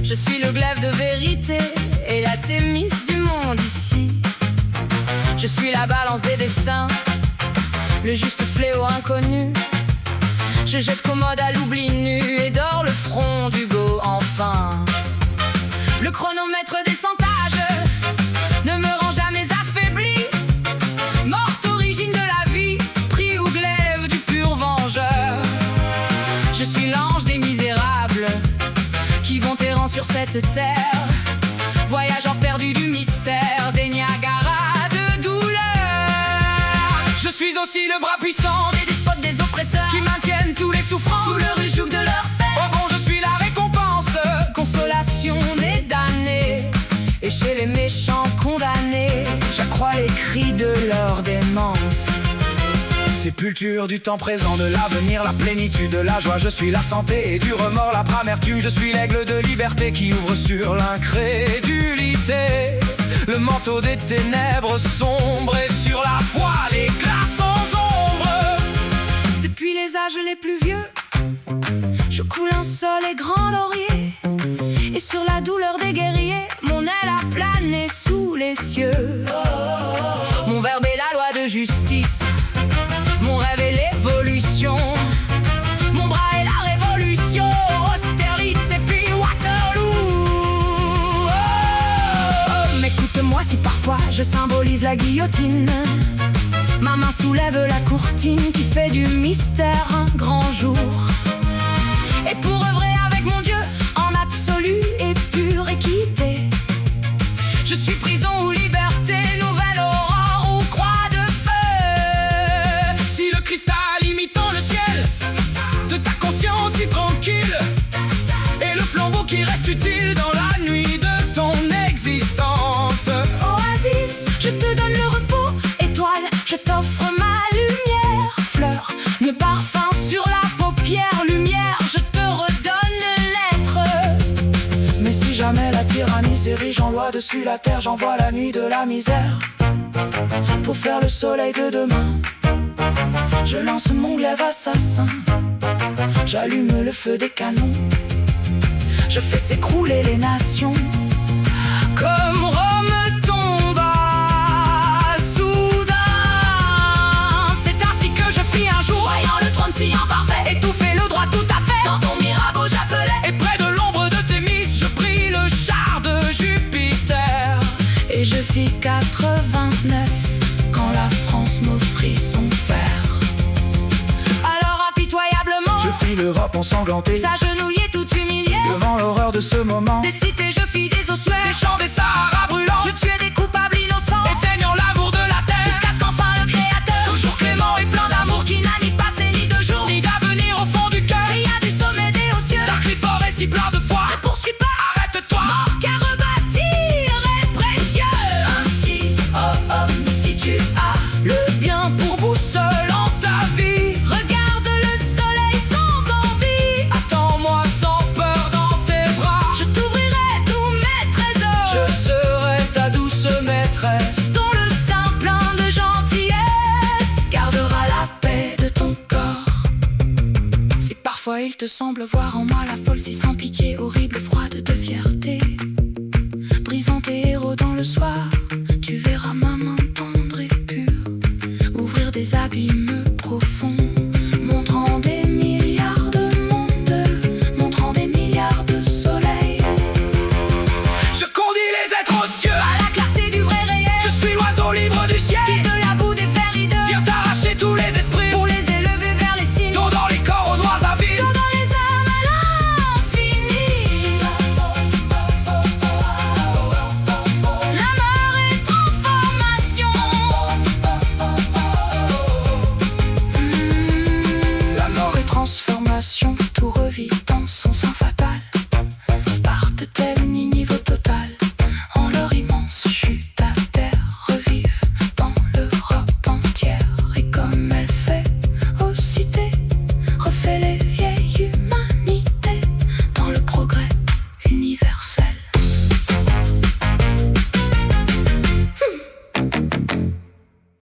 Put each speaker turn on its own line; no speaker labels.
Je suis le glaive de vérité et la Thémis du monde ici. Je suis la balance des destins, le juste fléau inconnu. Je jette commode à l'oubli nu et dors le front d'Hugo enfin. Le chronomètre des centages ne me rend jamais affaibli. Morte origine de la vie, pris ou glaive du pur vengeur. Je suis l'ange des misérables qui vont errant sur cette terre, voyageurs perdus du mystère des Niagara de douleur.
Je suis aussi le bras puissant
Des despotes, des oppresseurs
qui maintiennent tous les souffrants
sous le joug de leur fer.
Oh bon, je suis la récompense,
Consolation des damnés et chez les méchants condamnés, j'accrois les cris de leur démence.
sépulture du temps présent, de l'avenir, la plénitude, la joie. Je suis la santé et du remords, la amertume. Je suis l'aigle de liberté qui ouvre sur l'incrédulité le manteau des ténèbres sombres, et sur la voie l'éclat sans ombre.
Depuis les âges les plus vieux, je coule un sol et grand laurier, et sur la douleur des guerriers, mon aile a plané sous les cieux. Mon verbe est la loi de justice, mon rêve est l'évolution, mon bras est la révolution. Austerlitz et puis Waterloo. Mais écoute-moi si parfois je symbolise la guillotine. Ma main soulève la courtine qui fait du mystère un grand jour. Et pour œuvrer avec mon Dieu en absolue et pure équité, je suis prison ou liberté, nouvelle aurore ou croix de feu.
Si le cristal imitant le ciel de ta conscience si tranquille, et le flambeau qui reste utile dans la nuit de ton existence.
Oasis, je te donne le repos. Étoile, je t'offre ma lumière. Fleur, le parfum sur la paupière. Lumière, je te redonne l'être.
Mais si jamais la tyrannie s'érige en loi dessus la terre, j'envoie la nuit de la misère pour faire le soleil de demain. Je lance mon glaive assassin, j'allume le feu des canons, je fais s'écrouler les nations comme Rome tomba soudain.
C'est ainsi que je fis un jour, voyant le trône si imparfait, étouffer le droit tout à fait. Dans ton Mirabeau j'appelais,
Et près de l'ombre de Thémis, je pris le char de Jupiter.
et je fis 89 quand la France m'offrit son fer. Alors impitoyablement,
Je fis l'Europe ensanglantée
s'agenouiller tout humilié.
devant l'horreur de ce moment.
Des cités je fis des ossuaires,
Des champs, des Sahara brûlants,
je tuais des coupables innocents,
éteignant l'amour de la terre.
jusqu'à ce qu'enfin le Créateur,
Toujours clément et plein d'amour,
qui n'a ni passé ni de jour,
ni d'avenir au fond du cœur.
cria du sommet des hauts cieux,
D'un cri fort et si plein de foi,
ne poursuis pas,
arrête-toi.
mort qu'à rebâtir est précieux. Ainsi, oh homme, si tu as
Le bien pour boussole en ta vie,
regarde le soleil sans envie,
attends-moi sans peur dans tes bras.
je t'ouvrirai tous mes trésors,
Je serai ta douce maîtresse.
dont le sein plein de gentillesse gardera la paix de ton corps. Si parfois il te semble voir en moi la folle si sans pitié, horrible, froide de fierté, brisant tes héros dans le soir, tu verras ma main tendre et pure ouvrir des abîmes profonds, montrant des milliards de mondes, montrant des milliards de soleils.
Je conduis les êtres aux cieux,
À la clarté du vrai réel,
je suis l'oiseau libre du ciel.
qui de la boue des vers hideux,
Viens t'arracher tous les esprits,
pour les élever vers les cimes,
dont dans les corps aux noirs avides.
dans les âmes à l'infini. La mort est transformation.
La mort est transformation, tout revit dans son sein fatal. Sparte tel